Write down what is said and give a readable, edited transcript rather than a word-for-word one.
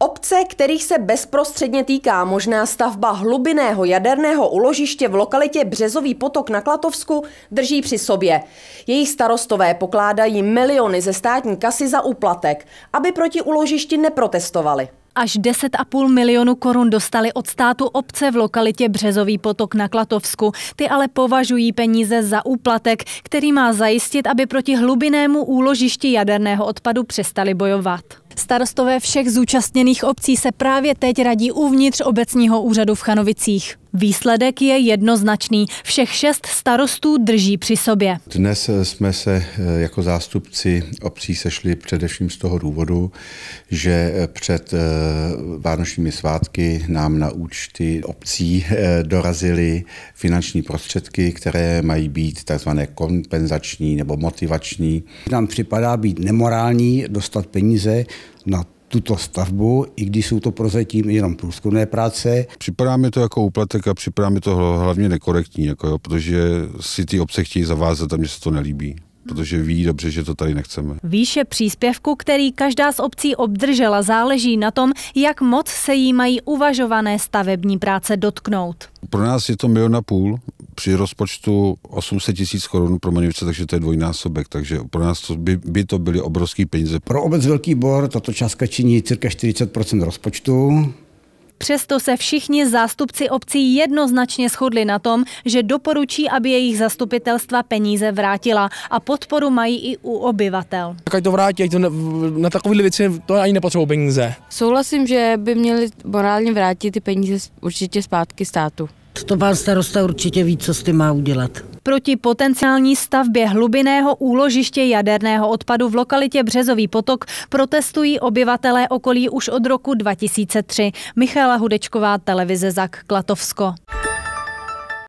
Obce, kterých se bezprostředně týká možná stavba hlubinného jaderného úložiště v lokalitě Březový potok na Klatovsku, drží při sobě. Jejich starostové pokládají miliony ze státní kasy za úplatek, aby proti úložišti neprotestovali. Až 10,5 milionu korun dostali od státu obce v lokalitě Březový potok na Klatovsku. Ty ale považují peníze za úplatek, který má zajistit, aby proti hlubinnému úložišti jaderného odpadu přestali bojovat. Starostové všech zúčastněných obcí se právě teď radí uvnitř obecního úřadu v Chanovicích. Výsledek je jednoznačný. Všech 6 starostů drží při sobě. Dnes jsme se jako zástupci obcí sešli především z toho důvodu, že před vánočními svátky nám na účty obcí dorazily finanční prostředky, které mají být takzvané kompenzační nebo motivační. Nám připadá být nemorální dostat peníze na tuto stavbu, i když jsou to prozatím jenom průzkumné práce. Připadá mi to jako úplatek a připadá mi to hlavně nekorektní, protože si ty obce chtějí zavázat a mně se to nelíbí. Protože ví dobře, že to tady nechceme. Výše příspěvku, který každá z obcí obdržela, záleží na tom, jak moc se jí mají uvažované stavební práce dotknout. Pro nás je to 1,5 milionu, při rozpočtu 800 000 korun pro Maněvce, takže to je dvojnásobek, takže pro nás by to byly obrovský peníze. Pro obec Velký Bor tato částka činí cirka 40% rozpočtu. Přesto se všichni zástupci obcí jednoznačně shodli na tom, že doporučí, aby jejich zastupitelstva peníze vrátila a podporu mají i u obyvatel. Tak ať to vrátí, ať to na takovéhle věci to ani nepotřebují peníze. Souhlasím, že by měli morálně vrátit ty peníze určitě zpátky státu. To pan starosta určitě ví, co s tím má udělat. Proti potenciální stavbě hlubinného úložiště jaderného odpadu v lokalitě Březový potok protestují obyvatelé okolí už od roku 2003. Michaela Hudečková, televize ZAK, Klatovsko.